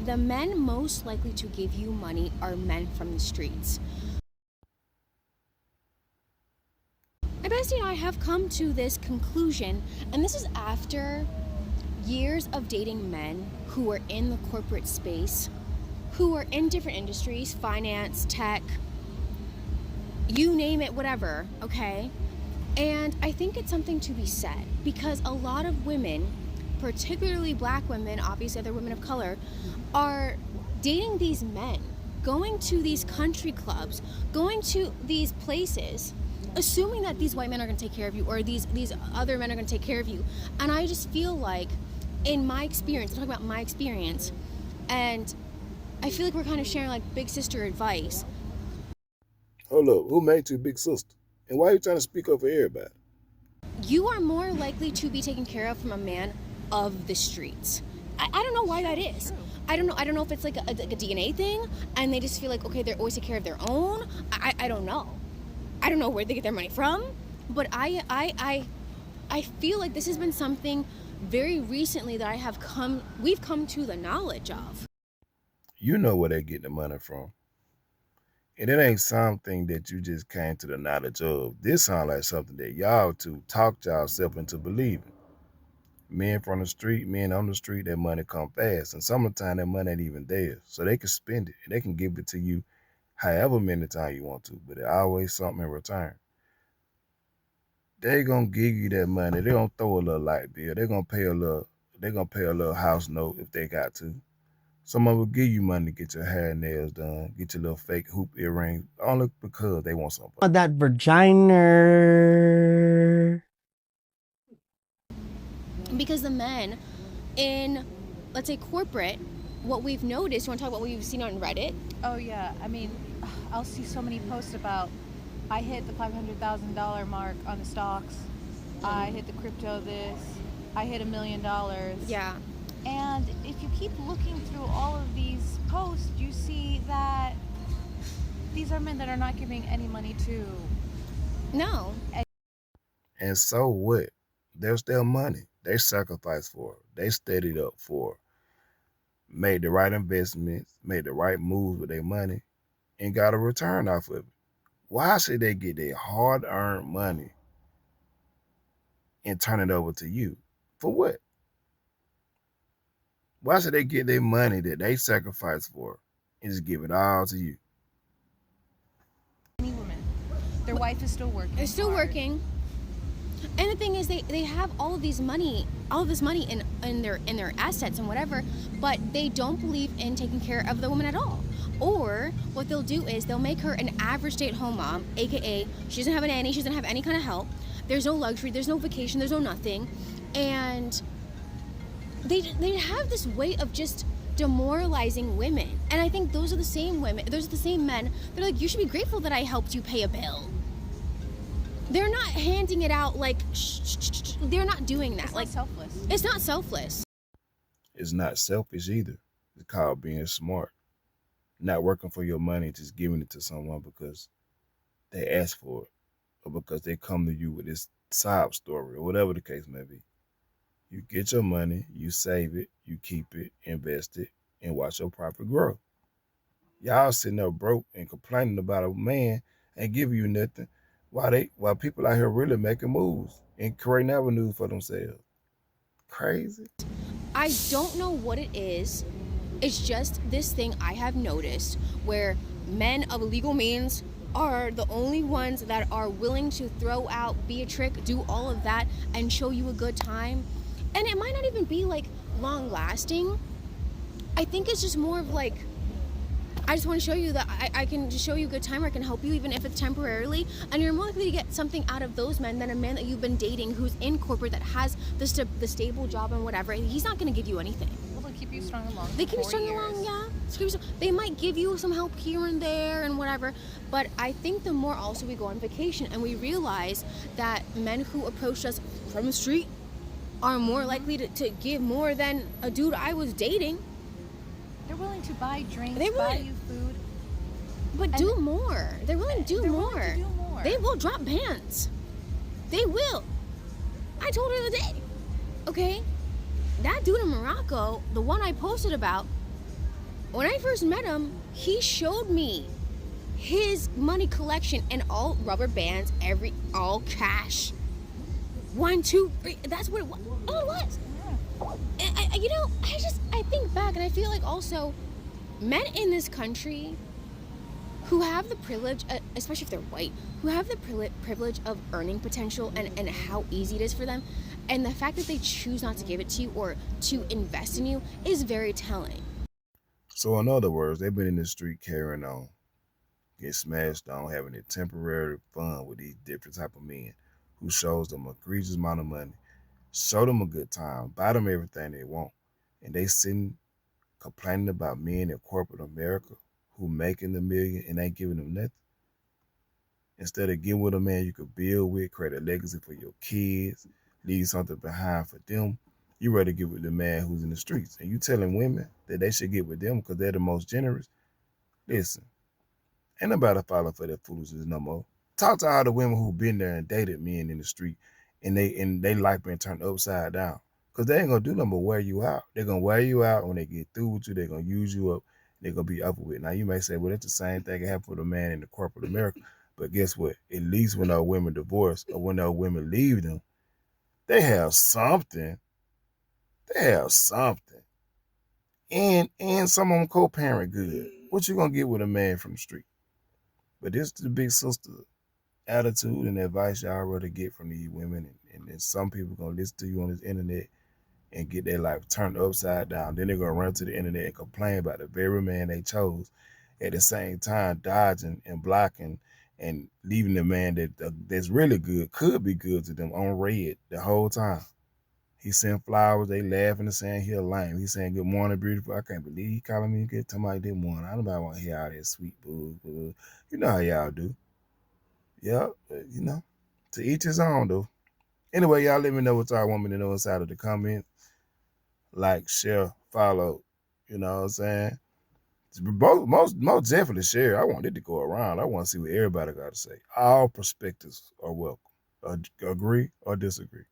the men most likely to give you money are men from the streets. My bestie and I have come to this conclusion, and this is after years of dating men who are in the corporate space, who are in different industries, finance, tech, you name it, whatever, okay? And I think it's something to be said, because a lot of women, particularly black women, obviously other women of color, are dating these men, going to these country clubs, going to these places, assuming that these white men are going to take care of you, or these other men are going to take care of you. And I just feel like, in my experience, I'm talking about my experience, and I feel like we're kind of sharing like big sister advice. Hold up, who made you big sister? And why are you trying to speak up for everybody? You are more likely to be taken care of from a man of the streets. I don't know why that is. I don't know if it's like a DNA thing, and they just feel like, okay, they're always take care of their own. I don't know. I don't know where they get their money from, but I feel like this has been something very recently that we've come to the knowledge of. You know where they get the money from. And it ain't something that you just came to the knowledge of. This sounds like something that y'all two talked yourself into believing. Men from the street, men on the street, that money come fast. And some of the time that money ain't even there. So they can spend it. And they can give it to you however many times you want to. But it always something in return. They gonna give you that money. They gonna throw a little light bill. They gonna pay a little house note if they got to. Someone will give you money to get your hair and nails done, get your little fake hoop earrings, only because they want something. That vagina. Because the men in, let's say, corporate, what we've noticed, you want to talk about what we've seen on Reddit? Oh yeah, I mean, I'll see so many posts about, I hit the $500,000 mark on the stocks, I hit the crypto this, I hit $1 million. Yeah. And if you keep looking through all of these posts, you see that these are men that are not giving any money to. No. And so what? There's their money. They sacrificed for it. They steadied up for it. Made the right investments, made the right moves with their money, and got a return off of it. Why should they get their hard-earned money and turn it over to you? For what? Why should they get their money that they sacrificed for and just give it all to you? Any woman, their wife is still working. They're still hard. working. And the thing is, they have all of this money in their assets and whatever, but they don't believe in taking care of the woman at all. Or what they'll do is they'll make her an average stay-at-home mom, aka she doesn't have a nanny, she doesn't have any kind of help. There's no luxury, there's no vacation, there's no nothing, and they have this way of just demoralizing women. And I think those are the same women, those are the same men. They're like, you should be grateful that I helped you pay a bill. They're not handing it out like, shh. They're not doing that. It's like, not selfless. It's not selfless. It's not selfish either. It's called being smart. Not working for your money, just giving it to someone because they ask for it or because they come to you with this sob story or whatever the case may be. You get your money, you save it, you keep it, invest it, and watch your profit grow. Y'all sitting there broke and complaining about a man and giving you nothing while people out here really making moves and creating avenues for themselves. Crazy. I don't know what it is. It's just this thing I have noticed where men of legal means are the only ones that are willing to throw out, be a trick, do all of that, and show you a good time. And it might not even be like long lasting. I think it's just more of like, I just want to show you that I can just show you a good time, or I can help you even if it's temporarily. And you're more likely to get something out of those men than a man that you've been dating who's in corporate that has the stable job and whatever. He's not going to give you anything. Well, they'll keep you strung along. They keep you for strung 4 along, years. yeah. They might give you some help here and there and whatever. But I think the more also we go on vacation and we realize that men who approach us from the street are more likely to give more than a dude I was dating. They're willing to buy drinks, They buy will. you food. But do more. They're willing to do They're more. willing to do more. They will drop pants. They will. I told her the other day. Okay? That dude in Morocco, the one I posted about, When I first met him, he showed me his money collection and all rubber bands, all cash. One, two, three. That's what it was. All it was. I think back and I feel like also men in this country who have the privilege, especially if they're white, who have the privilege of earning potential and how easy it is for them, and the fact that they choose not to give it to you or to invest in you is very telling. So in other words, they've been in the street carrying on, get smashed on, having a temporary fun with these different type of men who shows them a egregious amount of money, show them a good time, buy them everything they want, and they sitting complaining about men in corporate America who making the million and ain't giving them nothing. Instead of getting with a man you could build with, create a legacy for your kids, leave something behind for them, you rather get with the man who's in the streets. And you telling women that they should get with them because they're the most generous. Listen, ain't nobody falling for that foolishness no more. Talk to all the women who been there and dated men in the street and they life been turned upside down. Cause they ain't gonna do nothing but wear you out. They're gonna wear you out when they get through with you, they're gonna use you up, they're gonna be up with it. Now you may say, well, that's the same thing that happened with a man in the corporate America. But guess what? At least when those women divorce or when those women leave them, they have something. They have something. And some of them co-parent good. What you gonna get with a man from the street? But this is the big sister attitude and advice y'all rather get from these women. And then some people gonna listen to you on this internet and get their life turned upside down. Then they're gonna run to the internet and complain about the very man they chose. At the same time, dodging and blocking and leaving the man that's really good, could be good to them, on red the whole time. He sent flowers, they laughing and saying he a lame. He saying good morning, beautiful. I can't believe he calling me good. Tell me good morning. I don't want to hear all that sweet boo, boo. You know how y'all do. Yeah, to each his own though. Anyway, y'all let me know what y'all want me to know inside of the comments. Like, share, follow. You know what I'm saying? Most definitely share. I want it to go around. I want to see what everybody got to say. All perspectives are welcome. Agree or disagree.